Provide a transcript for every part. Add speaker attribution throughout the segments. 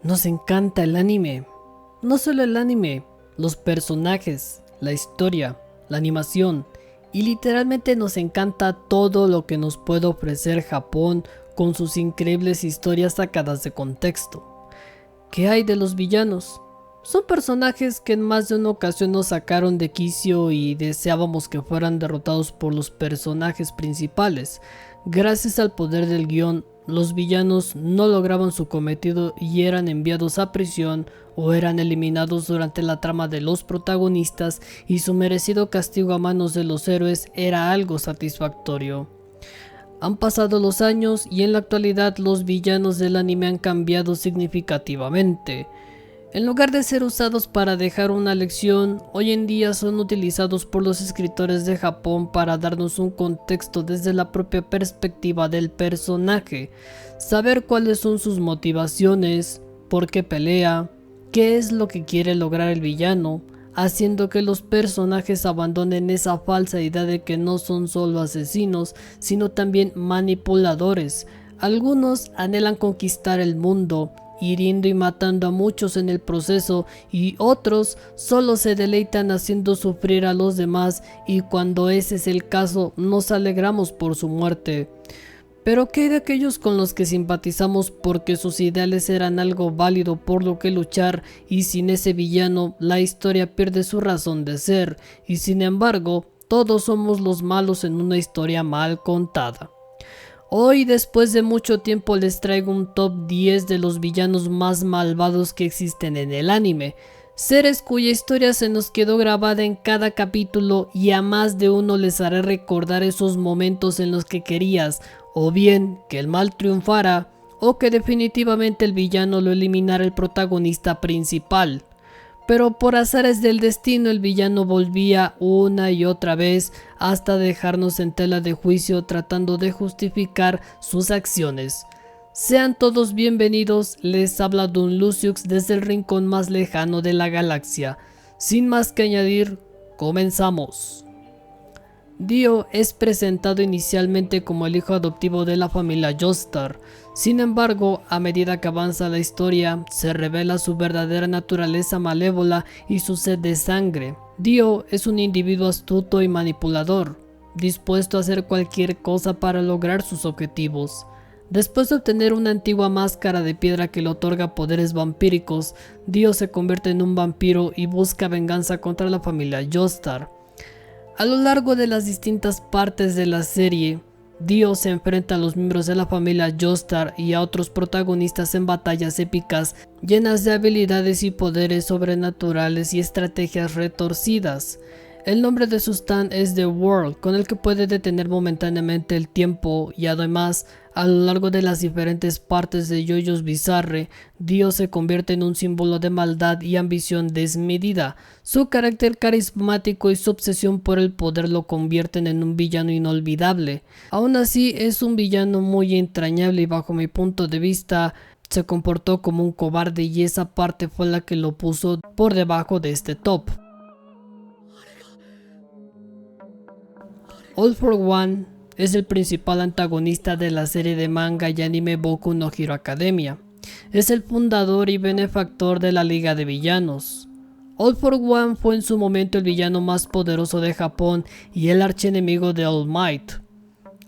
Speaker 1: Nos encanta el anime. No solo el anime, los personajes, la historia, la animación y literalmente nos encanta todo lo que nos puede ofrecer Japón con sus increíbles historias sacadas de contexto. ¿Qué hay de los villanos? Son personajes que en más de una ocasión nos sacaron de quicio y deseábamos que fueran derrotados por los personajes principales. Gracias al poder del guión, los villanos no lograban su cometido y eran enviados a prisión o eran eliminados durante la trama de los protagonistas, y su merecido castigo a manos de los héroes era algo satisfactorio. Han pasado los años y en la actualidad los villanos del anime han cambiado significativamente. En lugar de ser usados para dejar una lección, hoy en día son utilizados por los escritores de Japón para darnos un contexto desde la propia perspectiva del personaje, saber cuáles son sus motivaciones, por qué pelea, qué es lo que quiere lograr el villano, haciendo que los personajes abandonen esa falsa idea de que no son solo asesinos, sino también manipuladores. Algunos anhelan conquistar el mundo, hiriendo y matando a muchos en el proceso, y otros solo se deleitan haciendo sufrir a los demás, y cuando ese es el caso nos alegramos por su muerte. Pero ¿qué hay de aquellos con los que simpatizamos porque sus ideales eran algo válido por lo que luchar, y sin ese villano la historia pierde su razón de ser, y sin embargo todos somos los malos en una historia mal contada? Hoy, después de mucho tiempo, les traigo un top 10 de los villanos más malvados que existen en el anime. Seres cuya historia se nos quedó grabada en cada capítulo, y a más de uno les haré recordar esos momentos en los que querías o bien que el mal triunfara o que definitivamente el villano lo eliminara el protagonista principal. Pero por azares del destino el villano volvía una y otra vez hasta dejarnos en tela de juicio tratando de justificar sus acciones. Sean todos bienvenidos, les habla Don Lucius desde el rincón más lejano de la galaxia. Sin más que añadir, comenzamos. Dio es presentado inicialmente como el hijo adoptivo de la familia Joestar. Sin embargo, a medida que avanza la historia, se revela su verdadera naturaleza malévola y su sed de sangre. Dio es un individuo astuto y manipulador, dispuesto a hacer cualquier cosa para lograr sus objetivos. Después de obtener una antigua máscara de piedra que le otorga poderes vampíricos, Dio se convierte en un vampiro y busca venganza contra la familia Joestar. A lo largo de las distintas partes de la serie, Dio se enfrenta a los miembros de la familia Joestar y a otros protagonistas en batallas épicas llenas de habilidades y poderes sobrenaturales y estrategias retorcidas. El nombre de su stand es The World, con el que puede detener momentáneamente el tiempo, y además, a lo largo de las diferentes partes de JoJo's Bizarre, Dio se convierte en un símbolo de maldad y ambición desmedida. Su carácter carismático y su obsesión por el poder lo convierten en un villano inolvidable. Aún así, es un villano muy entrañable y bajo mi punto de vista, se comportó como un cobarde, y esa parte fue la que lo puso por debajo de este top. All for One es el principal antagonista de la serie de manga y anime Boku no Hero Academia. Es el fundador y benefactor de la Liga de Villanos. All for One fue en su momento el villano más poderoso de Japón y el archienemigo de All Might.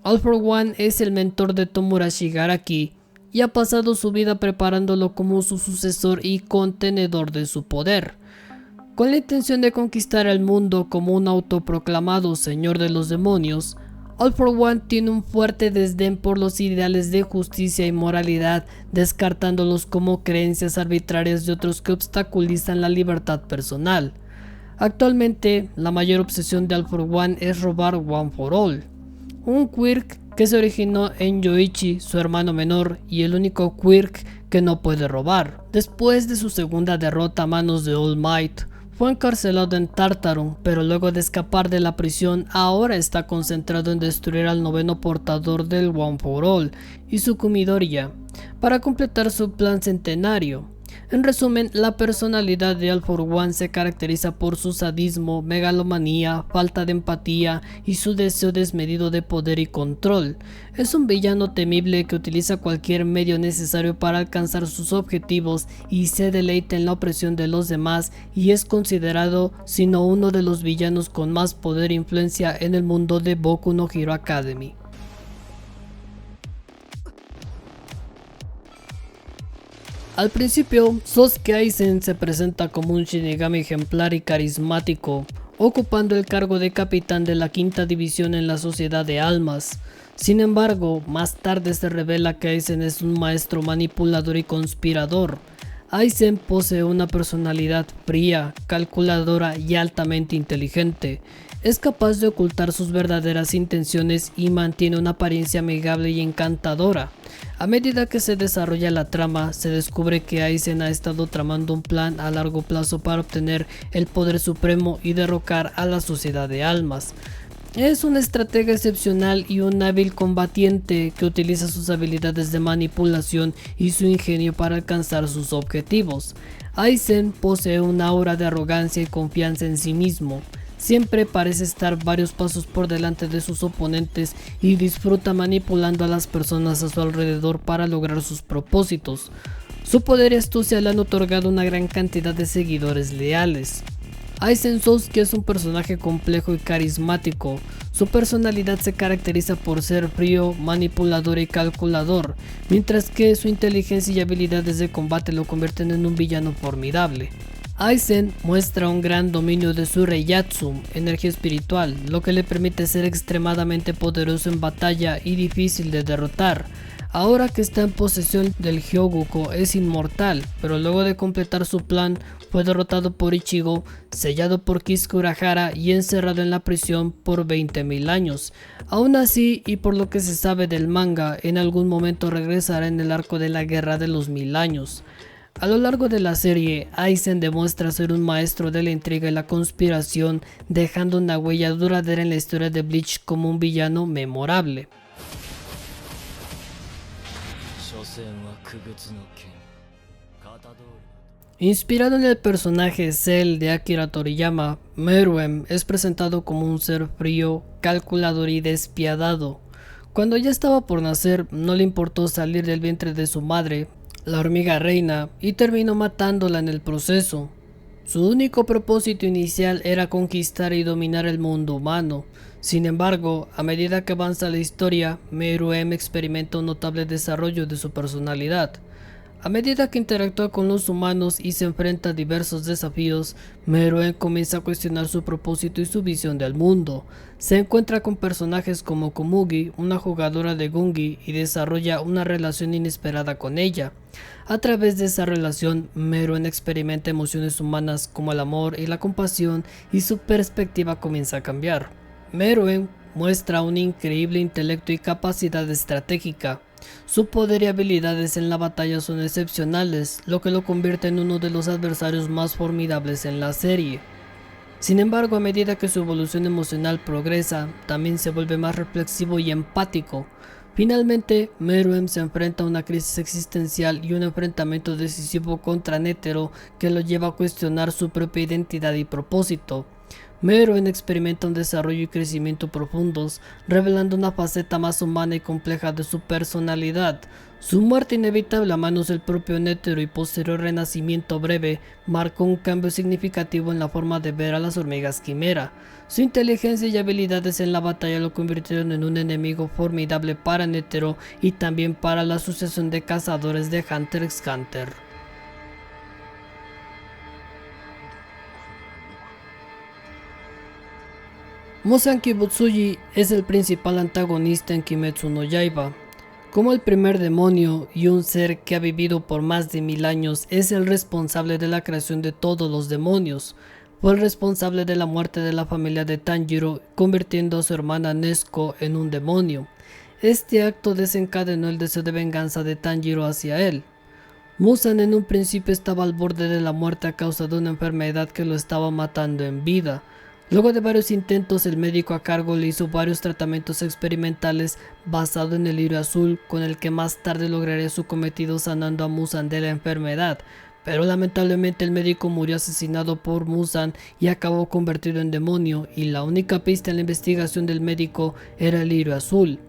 Speaker 1: All for One es el mentor de Tomura Shigaraki y ha pasado su vida preparándolo como su sucesor y contenedor de su poder. Con la intención de conquistar el mundo como un autoproclamado señor de los demonios, All for One tiene un fuerte desdén por los ideales de justicia y moralidad, descartándolos como creencias arbitrarias de otros que obstaculizan la libertad personal. Actualmente, la mayor obsesión de All for One es robar One for All, un quirk que se originó en Yoichi, su hermano menor, y el único quirk que no puede robar. Después de su segunda derrota a manos de All Might, fue encarcelado en Tartarus, pero luego de escapar de la prisión ahora está concentrado en destruir al noveno portador del One for All y su Midoriya para completar su plan centenario. En resumen, la personalidad de All For One se caracteriza por su sadismo, megalomanía, falta de empatía y su deseo desmedido de poder y control. Es un villano temible que utiliza cualquier medio necesario para alcanzar sus objetivos y se deleita en la opresión de los demás, y es considerado sino uno de los villanos con más poder e influencia en el mundo de Boku no Hero Academy. Al principio, Sasuke Aizen se presenta como un Shinigami ejemplar y carismático, ocupando el cargo de capitán de la quinta división en la Sociedad de Almas. Sin embargo, más tarde se revela que Aizen es un maestro manipulador y conspirador. Aizen posee una personalidad fría, calculadora y altamente inteligente. Es capaz de ocultar sus verdaderas intenciones y mantiene una apariencia amigable y encantadora. A medida que se desarrolla la trama, se descubre que Aizen ha estado tramando un plan a largo plazo para obtener el poder supremo y derrocar a la Sociedad de Almas. Es un estratega excepcional y un hábil combatiente que utiliza sus habilidades de manipulación y su ingenio para alcanzar sus objetivos. Aizen posee una aura de arrogancia y confianza en sí mismo. Siempre parece estar varios pasos por delante de sus oponentes y disfruta manipulando a las personas a su alrededor para lograr sus propósitos. Su poder y astucia le han otorgado una gran cantidad de seguidores leales. Aizen Sasuke es un personaje complejo y carismático. Su personalidad se caracteriza por ser frío, manipulador y calculador, mientras que su inteligencia y habilidades de combate lo convierten en un villano formidable. Aizen muestra un gran dominio de su Reiyatsu, energía espiritual, lo que le permite ser extremadamente poderoso en batalla y difícil de derrotar. Ahora que está en posesión del Hyogoku es inmortal, pero luego de completar su plan fue derrotado por Ichigo, sellado por Kisuke Urahara y encerrado en la prisión por 20.000 años. Aún así, y por lo que se sabe del manga, en algún momento regresará en el arco de la Guerra de los 1000 años. A lo largo de la serie, Aizen demuestra ser un maestro de la intriga y la conspiración, dejando una huella duradera en la historia de Bleach como un villano memorable. Inspirado en el personaje Cell de Akira Toriyama, Meruem es presentado como un ser frío, calculador y despiadado. Cuando ya estaba por nacer, no le importó salir del vientre de su madre, la hormiga reina, y terminó matándola en el proceso. Su único propósito inicial era conquistar y dominar el mundo humano. Sin embargo, a medida que avanza la historia, Meruem experimenta un notable desarrollo de su personalidad. A medida que interactúa con los humanos y se enfrenta a diversos desafíos, Meruem comienza a cuestionar su propósito y su visión del mundo. Se encuentra con personajes como Komugi, una jugadora de Gungi, y desarrolla una relación inesperada con ella. A través de esa relación, Meruem experimenta emociones humanas como el amor y la compasión, y su perspectiva comienza a cambiar. Meruem muestra un increíble intelecto y capacidad estratégica. Su poder y habilidades en la batalla son excepcionales, lo que lo convierte en uno de los adversarios más formidables en la serie. Sin embargo, a medida que su evolución emocional progresa, también se vuelve más reflexivo y empático. Finalmente, Meruem se enfrenta a una crisis existencial y un enfrentamiento decisivo contra Netero que lo lleva a cuestionar su propia identidad y propósito. Meruem experimenta un desarrollo y crecimiento profundos, revelando una faceta más humana y compleja de su personalidad. Su muerte inevitable a manos del propio Netero y posterior renacimiento breve marcó un cambio significativo en la forma de ver a las hormigas quimera. Su inteligencia y habilidades en la batalla lo convirtieron en un enemigo formidable para Netero y también para la asociación de cazadores de Hunter x Hunter. Muzan Kibutsuji es el principal antagonista en Kimetsu no Yaiba. Como el primer demonio y un ser que ha vivido por más de 1000 años, es el responsable de la creación de todos los demonios. Fue el responsable de la muerte de la familia de Tanjiro, convirtiendo a su hermana Nezuko en un demonio. Este acto desencadenó el deseo de venganza de Tanjiro hacia él. Muzan en un principio estaba al borde de la muerte a causa de una enfermedad que lo estaba matando en vida. Luego de varios intentos, el médico a cargo le hizo varios tratamientos experimentales basado en el lirio azul, con el que más tarde lograría su cometido sanando a Muzan de la enfermedad. Pero lamentablemente el médico murió asesinado por Muzan y acabó convertido en demonio, y la única pista en la investigación del médico era el lirio azul.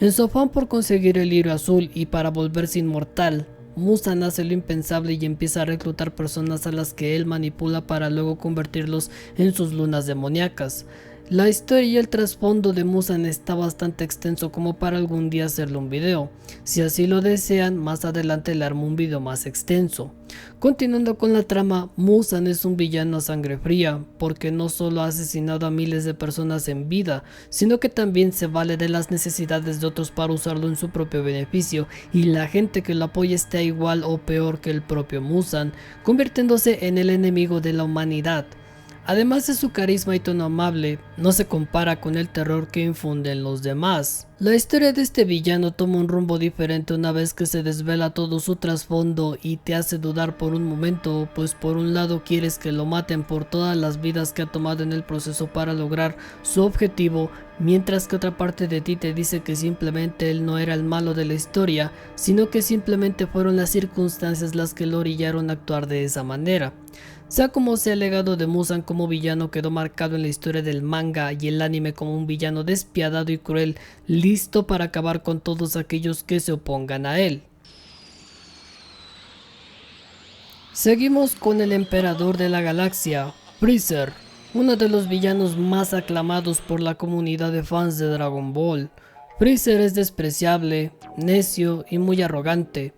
Speaker 1: En su afán por conseguir el lirio azul y para volverse inmortal, Muzan hace lo impensable y empieza a reclutar personas a las que él manipula para luego convertirlos en sus lunas demoníacas. La historia y el trasfondo de Muzan está bastante extenso como para algún día hacerle un video. Si así lo desean, más adelante le armo un video más extenso. Continuando con la trama, Muzan es un villano a sangre fría, porque no solo ha asesinado a miles de personas en vida, sino que también se vale de las necesidades de otros para usarlo en su propio beneficio, y la gente que lo apoya está igual o peor que el propio Muzan, convirtiéndose en el enemigo de la humanidad. Además de su carisma y tono amable, no se compara con el terror que infunden los demás. La historia de este villano toma un rumbo diferente una vez que se desvela todo su trasfondo y te hace dudar por un momento, pues por un lado quieres que lo maten por todas las vidas que ha tomado en el proceso para lograr su objetivo, mientras que otra parte de ti te dice que simplemente él no era el malo de la historia, sino que simplemente fueron las circunstancias las que lo orillaron a actuar de esa manera. Sea como sea, el legado de Muzan como villano quedó marcado en la historia del manga y el anime como un villano despiadado y cruel, listo para acabar con todos aquellos que se opongan a él. Seguimos con el emperador de la galaxia, Freezer, uno de los villanos más aclamados por la comunidad de fans de Dragon Ball. Freezer es despreciable, necio y muy arrogante.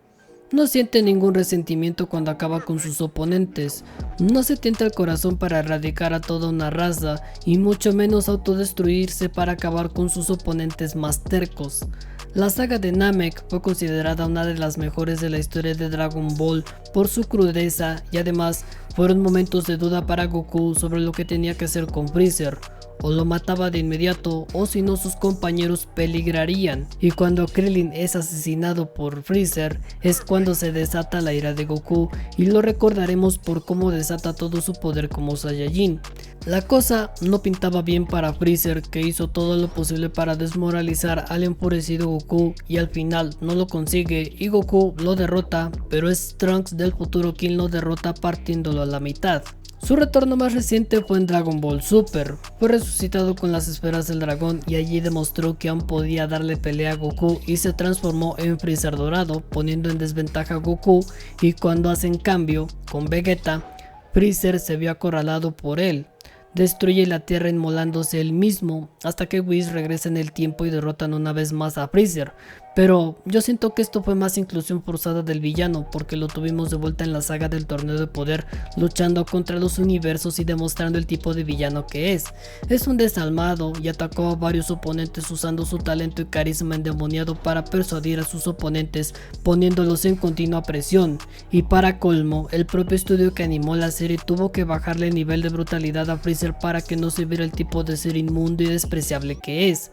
Speaker 1: No siente ningún resentimiento cuando acaba con sus oponentes, no se tienta el corazón para erradicar a toda una raza y mucho menos autodestruirse para acabar con sus oponentes más tercos. La saga de Namek fue considerada una de las mejores de la historia de Dragon Ball por su crudeza y además fueron momentos de duda para Goku sobre lo que tenía que hacer con Freezer. O lo mataba de inmediato o si no sus compañeros peligrarían, y cuando Krillin es asesinado por Freezer es cuando se desata la ira de Goku y lo recordaremos por cómo desata todo su poder como Saiyajin. La cosa no pintaba bien para Freezer, que hizo todo lo posible para desmoralizar al enfurecido Goku y al final no lo consigue y Goku lo derrota, pero es Trunks del futuro quien lo derrota partiéndolo a la mitad. Su retorno más reciente fue en Dragon Ball Super, fue resucitado con las esferas del dragón y allí demostró que aún podía darle pelea a Goku y se transformó en Freezer dorado, poniendo en desventaja a Goku, y cuando hacen cambio con Vegeta, Freezer se vio acorralado por él. Destruye la tierra inmolándose él mismo hasta que Whis regresa en el tiempo y derrotan una vez más a Freezer. Pero yo siento que esto fue más inclusión forzada del villano, porque lo tuvimos de vuelta en la saga del torneo de poder, luchando contra los universos y demostrando el tipo de villano que es. Es un desalmado y atacó a varios oponentes usando su talento y carisma endemoniado para persuadir a sus oponentes, poniéndolos en continua presión. Y para colmo, el propio estudio que animó la serie tuvo que bajarle el nivel de brutalidad a Freezer para que no se viera el tipo de ser inmundo y despreciable que es.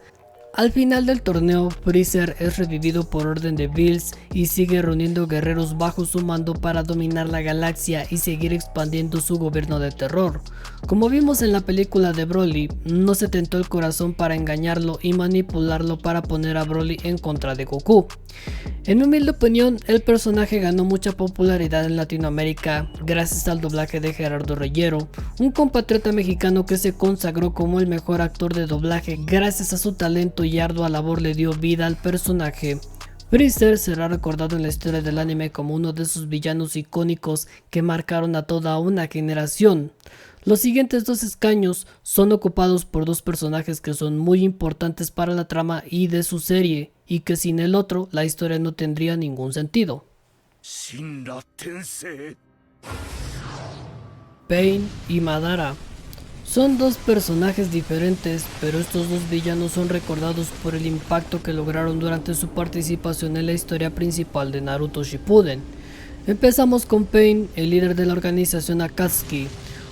Speaker 1: Al final del torneo, Freezer es revivido por orden de Bills y sigue reuniendo guerreros bajo su mando para dominar la galaxia y seguir expandiendo su gobierno de terror. Como vimos en la película de Broly, no se tentó el corazón para engañarlo y manipularlo para poner a Broly en contra de Goku. En mi humilde opinión, el personaje ganó mucha popularidad en Latinoamérica gracias al doblaje de Gerardo Reyero, un compatriota mexicano que se consagró como el mejor actor de doblaje gracias a su talento y ardua labor le dio vida al personaje. Freezer será recordado en la historia del anime como uno de esos villanos icónicos que marcaron a toda una generación. Los siguientes dos escaños son ocupados por dos personajes que son muy importantes para la trama y de su serie, y que sin el otro la historia no tendría ningún sentido. Pain y Madara son dos personajes diferentes, pero estos dos villanos son recordados por el impacto que lograron durante su participación en la historia principal de Naruto Shippuden. Empezamos con Pain, el líder de la organización Akatsuki,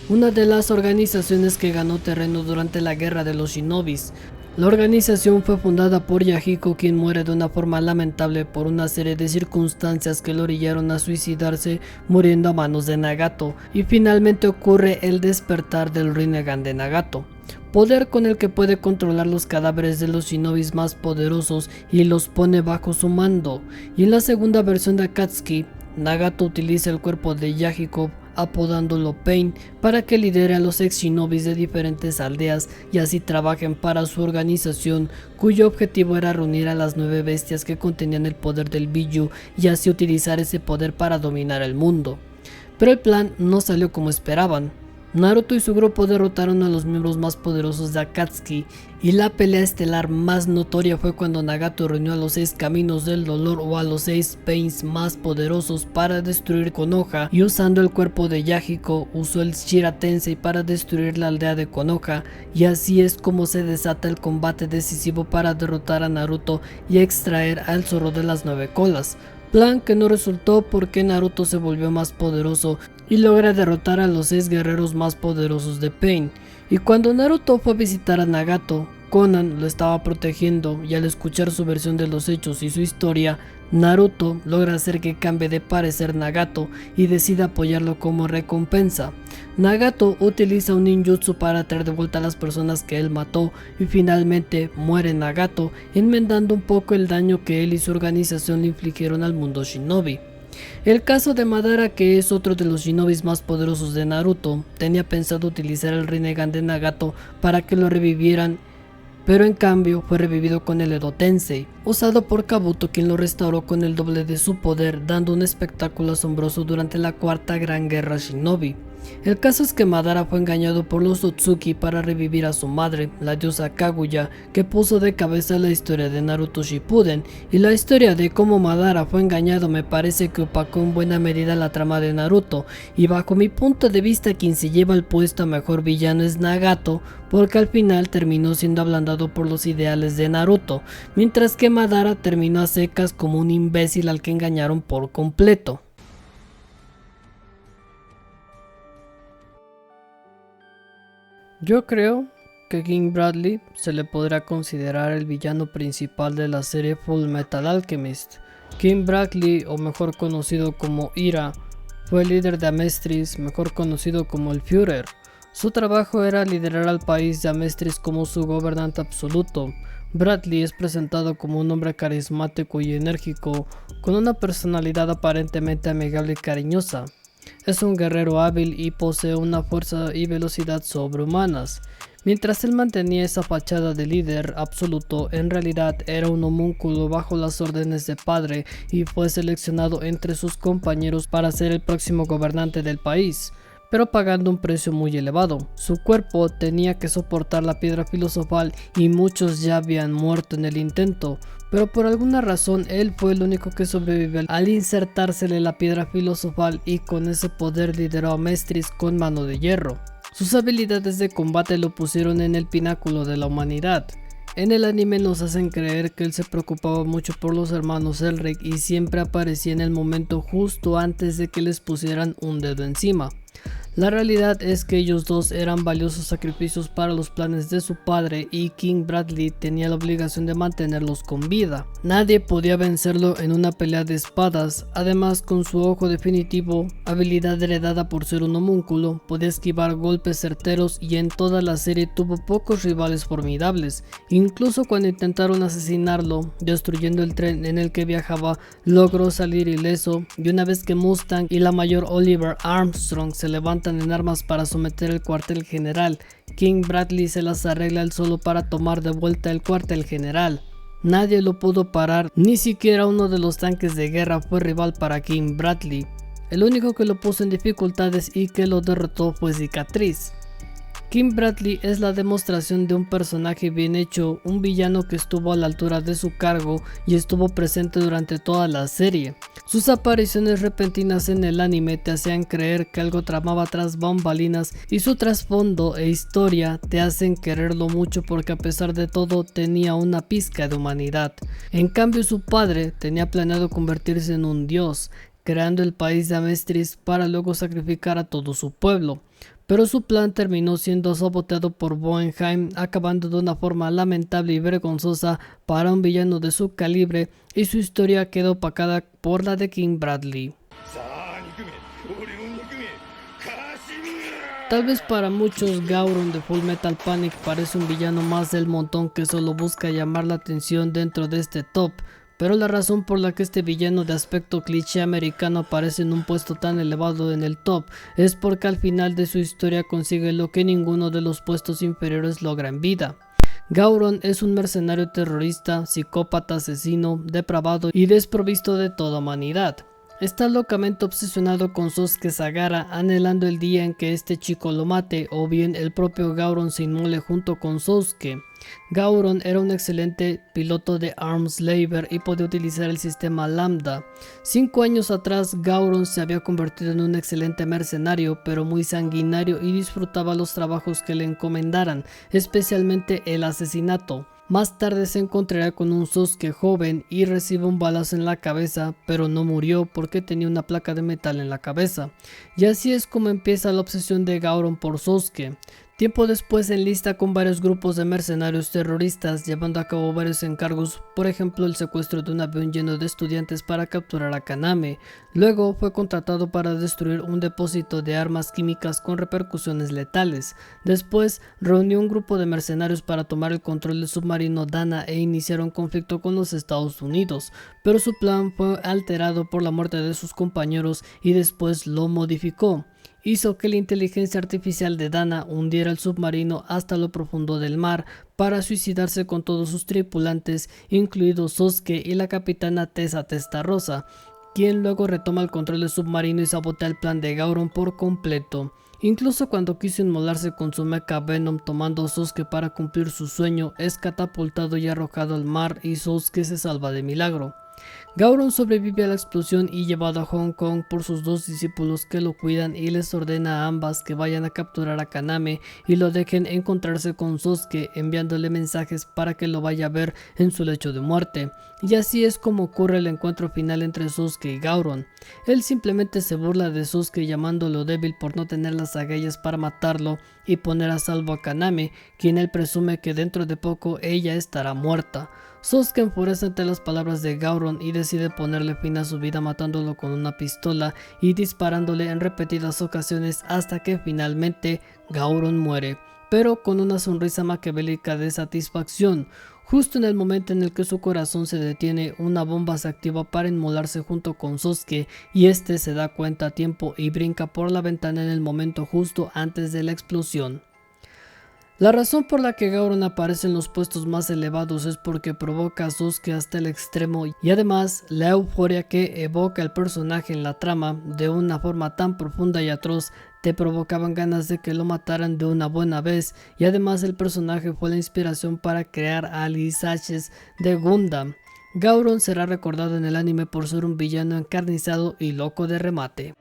Speaker 1: una de las organizaciones que ganó terreno durante la guerra de los Shinobis. La organización fue fundada por Yahiko, quien muere de una forma lamentable por una serie de circunstancias que lo orillaron a suicidarse, muriendo a manos de Nagato, y finalmente ocurre el despertar del Rinnegan de Nagato, poder con el que puede controlar los cadáveres de los Shinobis más poderosos y los pone bajo su mando. Y en la segunda versión de Akatsuki, Nagato utiliza el cuerpo de Yahiko, apodándolo Pain, para que lidere a los ex shinobis de diferentes aldeas y así trabajen para su organización, cuyo objetivo era reunir a las 9 bestias que contenían el poder del Biju y así utilizar ese poder para dominar el mundo. Pero el plan no salió como esperaban. Naruto y su grupo derrotaron a los miembros más poderosos de Akatsuki, y la pelea estelar más notoria fue cuando Nagato reunió a los 6 caminos del dolor o a los 6 Pains más poderosos para destruir Konoha, y usando el cuerpo de Yahiko usó el Shira Tensei para destruir la aldea de Konoha, y así es como se desata el combate decisivo para derrotar a Naruto y extraer al zorro de las 9 colas. Plan que no resultó porque Naruto se volvió más poderoso y logra derrotar a los 6 guerreros más poderosos de Pain. Y cuando Naruto fue a visitar a Nagato, Konan lo estaba protegiendo y al escuchar su versión de los hechos y su historia, Naruto logra hacer que cambie de parecer Nagato y decide apoyarlo como recompensa. Nagato utiliza un ninjutsu para traer de vuelta a las personas que él mató y finalmente muere Nagato, enmendando un poco el daño que él y su organización le infligieron al mundo shinobi. El caso de Madara, que es otro de los shinobis más poderosos de Naruto, tenía pensado utilizar el Rinnegan de Nagato para que lo revivieran, pero en cambio fue revivido con el Edo Tensei, usado por Kabuto, quien lo restauró con el doble de su poder, dando un espectáculo asombroso durante la cuarta gran guerra shinobi. El caso es que Madara fue engañado por los Otsutsuki para revivir a su madre, la diosa Kaguya, que puso de cabeza la historia de Naruto Shippuden, y la historia de cómo Madara fue engañado me parece que opacó en buena medida la trama de Naruto, y bajo mi punto de vista quien se lleva el puesto a mejor villano es Nagato, porque al final terminó siendo ablandado por los ideales de Naruto, mientras que Madara terminó a secas como un imbécil al que engañaron por completo. Yo creo que King Bradley se le podrá considerar el villano principal de la serie Full Metal Alchemist. King Bradley, o mejor conocido como Ira, fue el líder de Amestris, mejor conocido como el Führer. Su trabajo era liderar al país de Amestris como su gobernante absoluto. Bradley es presentado como un hombre carismático y enérgico, con una personalidad aparentemente amigable y cariñosa. Es un guerrero hábil y posee una fuerza y velocidad sobrehumanas. Mientras él mantenía esa fachada de líder absoluto, en realidad era un homúnculo bajo las órdenes de padre y fue seleccionado entre sus compañeros para ser el próximo gobernante del país, pero pagando un precio muy elevado. Su cuerpo tenía que soportar la piedra filosofal y muchos ya habían muerto en el intento, pero por alguna razón él fue el único que sobrevivió al insertársele la piedra filosofal y con ese poder lideró a Mestris con mano de hierro. Sus habilidades de combate lo pusieron en el pináculo de la humanidad. En el anime nos hacen creer que él se preocupaba mucho por los hermanos Elric y siempre aparecía en el momento justo antes de que les pusieran un dedo encima. La realidad es que ellos dos eran valiosos sacrificios para los planes de su padre y King Bradley tenía la obligación de mantenerlos con vida. Nadie podía vencerlo en una pelea de espadas, además con su ojo definitivo, habilidad heredada por ser un homúnculo, podía esquivar golpes certeros y en toda la serie tuvo pocos rivales formidables. Incluso cuando intentaron asesinarlo, destruyendo el tren en el que viajaba, logró salir ileso y una vez que Mustang y la mayor Oliver Armstrong se levantan en armas para someter el cuartel general, King Bradley se las arregla él solo para tomar de vuelta el cuartel general. Nadie lo pudo parar, ni siquiera uno de los tanques de guerra fue rival para King Bradley. El único que lo puso en dificultades y que lo derrotó fue Cicatriz. King Bradley es la demostración de un personaje bien hecho, un villano que estuvo a la altura de su cargo y estuvo presente durante toda la serie. Sus apariciones repentinas en el anime te hacían creer que algo tramaba tras bambalinas y su trasfondo e historia te hacen quererlo mucho porque a pesar de todo tenía una pizca de humanidad. En cambio su padre tenía planeado convertirse en un dios, creando el país de Amestris para luego sacrificar a todo su pueblo. Pero su plan terminó siendo saboteado por Boenheim, acabando de una forma lamentable y vergonzosa para un villano de su calibre, y su historia quedó opacada por la de King Bradley. Tal vez para muchos Gauron de Full Metal Panic parece un villano más del montón que solo busca llamar la atención dentro de este top, pero la razón por la que este villano de aspecto cliché americano aparece en un puesto tan elevado en el top es porque al final de su historia consigue lo que ninguno de los puestos inferiores logra en vida. Gauron es un mercenario terrorista, psicópata, asesino, depravado y desprovisto de toda humanidad. Está locamente obsesionado con Sasuke Sagara, anhelando el día en que este chico lo mate o bien el propio Gauron se inmole junto con Sasuke. Gauron era un excelente piloto de Arms Labor y podía utilizar el sistema Lambda. 5 años atrás Gauron se había convertido en un excelente mercenario, pero muy sanguinario, y disfrutaba los trabajos que le encomendaran, especialmente el asesinato. Más tarde se encontrará con un Sasuke joven y recibe un balazo en la cabeza, pero no murió porque tenía una placa de metal en la cabeza. Y así es como empieza la obsesión de Gauron por Sasuke. Tiempo después se enlista con varios grupos de mercenarios terroristas, llevando a cabo varios encargos, por ejemplo el secuestro de un avión lleno de estudiantes para capturar a Kaname. Luego fue contratado para destruir un depósito de armas químicas con repercusiones letales. Después reunió un grupo de mercenarios para tomar el control del submarino Dana e iniciar un conflicto con los Estados Unidos, pero su plan fue alterado por la muerte de sus compañeros y después lo modificó. Hizo que la inteligencia artificial de Dana hundiera el submarino hasta lo profundo del mar para suicidarse con todos sus tripulantes, incluidos Sasuke y la capitana Tessa Testarossa, quien luego retoma el control del submarino y sabotea el plan de Gauron por completo. Incluso cuando quiso inmolarse con su mecha Venom tomando a Sasuke para cumplir su sueño, es catapultado y arrojado al mar y Sasuke se salva de milagro. Gauron sobrevive a la explosión y llevado a Hong Kong por sus 2 discípulos que lo cuidan, y les ordena a ambas que vayan a capturar a Kaname y lo dejen encontrarse con Sasuke, enviándole mensajes para que lo vaya a ver en su lecho de muerte. Y así es como ocurre el encuentro final entre Sasuke y Gauron. Él simplemente se burla de Sasuke llamándolo débil por no tener las agallas para matarlo y poner a salvo a Kaname, quien él presume que dentro de poco ella estará muerta. Sasuke enfurece ante las palabras de Gauron y decide ponerle fin a su vida matándolo con una pistola y disparándole en repetidas ocasiones hasta que finalmente Gauron muere, pero con una sonrisa maquiavélica de satisfacción. Justo en el momento en el que su corazón se detiene, una bomba se activa para inmolarse junto con Sasuke, y este se da cuenta a tiempo y brinca por la ventana en el momento justo antes de la explosión. La razón por la que Gauron aparece en los puestos más elevados es porque provoca a Sasuke hasta el extremo, y además la euforia que evoca el personaje en la trama de una forma tan profunda y atroz te provocaban ganas de que lo mataran de una buena vez, y además el personaje fue la inspiración para crear a Alis Ashes de Gundam. Gauron será recordado en el anime por ser un villano encarnizado y loco de remate.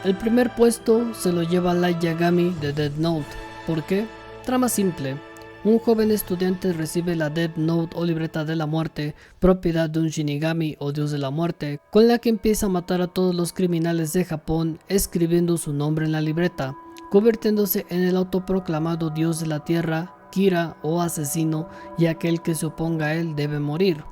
Speaker 1: El primer puesto se lo lleva Light Yagami de Death Note. ¿Por qué? Trama simple. Un joven estudiante recibe la Death Note o libreta de la muerte, propiedad de un Shinigami o dios de la muerte, con la que empieza a matar a todos los criminales de Japón, escribiendo su nombre en la libreta, convirtiéndose en el autoproclamado dios de la tierra, Kira o asesino, y aquel que se oponga a él debe morir.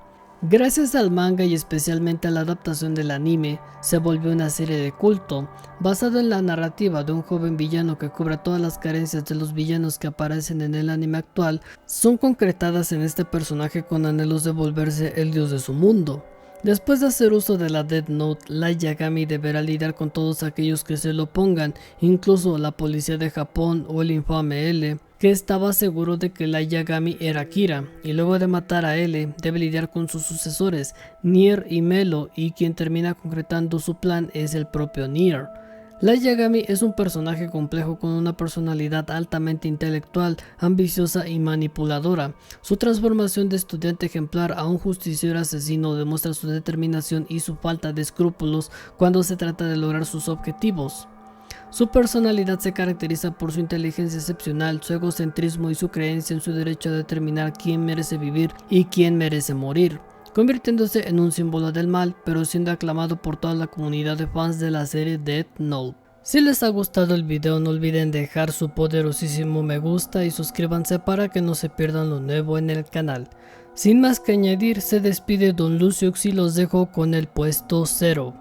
Speaker 1: Gracias al manga y especialmente a la adaptación del anime, se volvió una serie de culto, basado en la narrativa de un joven villano que cubre todas las carencias de los villanos que aparecen en el anime actual, son concretadas en este personaje con anhelos de volverse el dios de su mundo. Después de hacer uso de la Death Note, Light Yagami deberá lidiar con todos aquellos que se lo opongan, incluso la policía de Japón o el infame L, que estaba seguro de que Light Yagami era Kira, y luego de matar a L, debe lidiar con sus sucesores, Nier y Melo, y quien termina concretando su plan es el propio Nier. Light Yagami es un personaje complejo con una personalidad altamente intelectual, ambiciosa y manipuladora. Su transformación de estudiante ejemplar a un justiciero asesino demuestra su determinación y su falta de escrúpulos cuando se trata de lograr sus objetivos. Su personalidad se caracteriza por su inteligencia excepcional, su egocentrismo y su creencia en su derecho a determinar quién merece vivir y quién merece morir, convirtiéndose en un símbolo del mal, pero siendo aclamado por toda la comunidad de fans de la serie Death Note. Si les ha gustado el video, no olviden dejar su poderosísimo me gusta y suscríbanse para que no se pierdan lo nuevo en el canal. Sin más que añadir, se despide Don Luciux y los dejo con el puesto 0.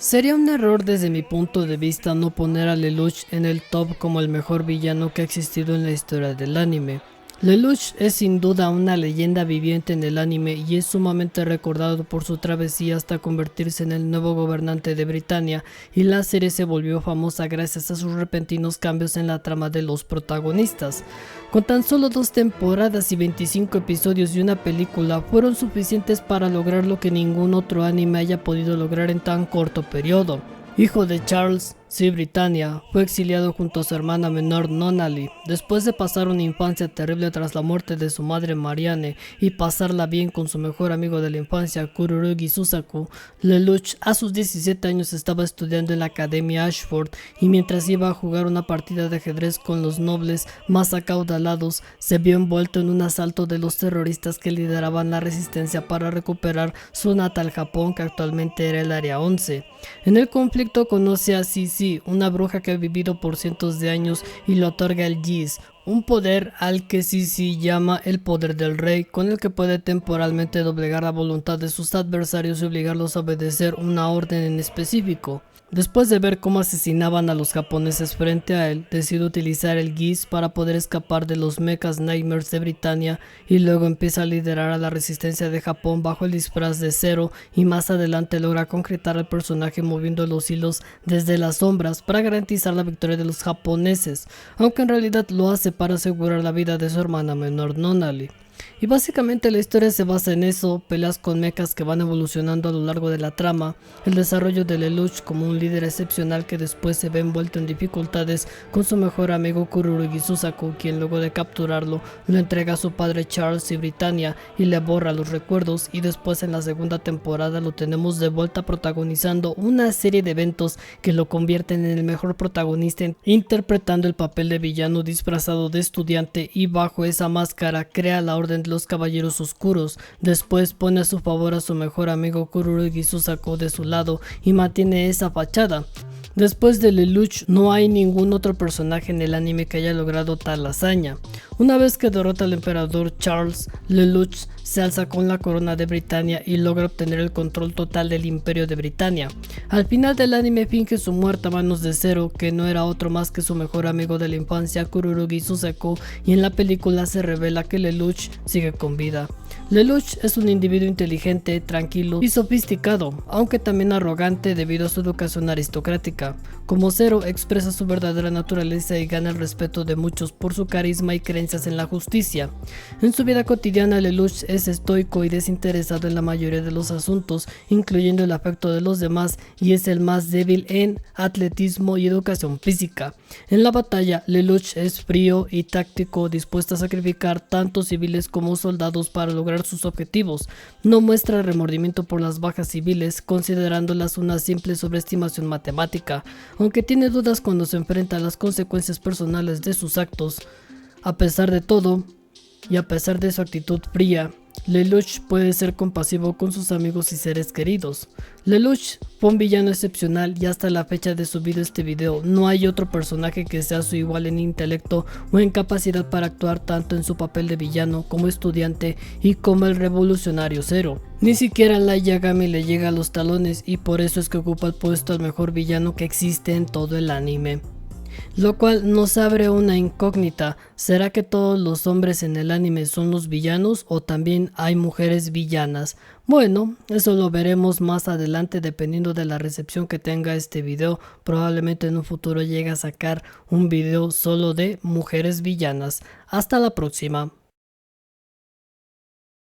Speaker 1: Sería un error desde mi punto de vista no poner a Lelouch en el top como el mejor villano que ha existido en la historia del anime. Lelouch es sin duda una leyenda viviente en el anime y es sumamente recordado por su travesía hasta convertirse en el nuevo gobernante de Britania, y la serie se volvió famosa gracias a sus repentinos cambios en la trama de los protagonistas. Con tan solo 2 temporadas y 25 episodios y una película fueron suficientes para lograr lo que ningún otro anime haya podido lograr en tan corto periodo. Hijo de Charles, Sir Britannia, fue exiliado junto a su hermana menor Nunnally. Después de pasar una infancia terrible tras la muerte de su madre Marianne y pasarla bien con su mejor amigo de la infancia Kururugi Susaku, Lelouch a sus 17 años estaba estudiando en la Academia Ashford, y mientras iba a jugar una partida de ajedrez con los nobles más acaudalados, se vio envuelto en un asalto de los terroristas que lideraban la resistencia para recuperar su natal Japón, que actualmente era el Área 11. En el conflicto conoce a Sisi, una bruja que ha vivido por cientos de años, y le otorga el Gis, un poder al que Sisi llama el poder del rey, con el que puede temporalmente doblegar la voluntad de sus adversarios y obligarlos a obedecer una orden en específico. Después de ver cómo asesinaban a los japoneses frente a él, decide utilizar el Gis para poder escapar de los Mechas Nightmares de Britania, y luego empieza a liderar a la resistencia de Japón bajo el disfraz de Zero, y más adelante logra concretar al personaje moviendo los hilos desde las sombras para garantizar la victoria de los japoneses, aunque en realidad lo hace para asegurar la vida de su hermana menor Nunnally. Y básicamente la historia se basa en eso: peleas con mechas que van evolucionando a lo largo de la trama, el desarrollo de Lelouch como un líder excepcional que después se ve envuelto en dificultades con su mejor amigo Kururugi Susaku, quien luego de capturarlo lo entrega a su padre Charles y Britannia y le borra los recuerdos, y después en la segunda temporada lo tenemos de vuelta protagonizando una serie de eventos que lo convierten en el mejor protagonista, interpretando el papel de villano disfrazado de estudiante, y bajo esa máscara crea la Orden de los Caballeros Oscuros. Después pone a su favor a su mejor amigo Kururugi Susaku de su lado y mantiene esa fachada. Después de Lelouch no hay ningún otro personaje en el anime que haya logrado tal hazaña. Una vez que derrota al emperador Charles, Lelouch se alza con la corona de Britania y logra obtener el control total del imperio de Britania. Al final del anime finge su muerte a manos de Zero, que no era otro más que su mejor amigo de la infancia Kururugi Susaku, y en la película se revela que Lelouch sigue con vida. Lelouch es un individuo inteligente, tranquilo y sofisticado, aunque también arrogante debido a su educación aristocrática. Como Zero, expresa su verdadera naturaleza y gana el respeto de muchos por su carisma y creencias en la justicia. En su vida cotidiana, Lelouch es estoico y desinteresado en la mayoría de los asuntos, incluyendo el afecto de los demás, y es el más débil en atletismo y educación física. En la batalla, Lelouch es frío y táctico, dispuesto a sacrificar tanto civiles como soldados para lograr sus objetivos. No muestra remordimiento por las bajas civiles, considerándolas una simple sobreestimación matemática, aunque tiene dudas cuando se enfrenta a las consecuencias personales de sus actos. A pesar de todo, y a pesar de su actitud fría, Lelouch puede ser compasivo con sus amigos y seres queridos. Lelouch fue un villano excepcional, y hasta la fecha de subido este video no hay otro personaje que sea su igual en intelecto o en capacidad para actuar tanto en su papel de villano como estudiante y como el revolucionario Zero. Ni siquiera Light Yagami le llega a los talones, y por eso es que ocupa el puesto al mejor villano que existe en todo el anime. Lo cual nos abre una incógnita: ¿será que todos los hombres en el anime son los villanos o también hay mujeres villanas? Bueno, eso lo veremos más adelante dependiendo de la recepción que tenga este video. Probablemente en un futuro llegue a sacar un video solo de mujeres villanas. Hasta la próxima.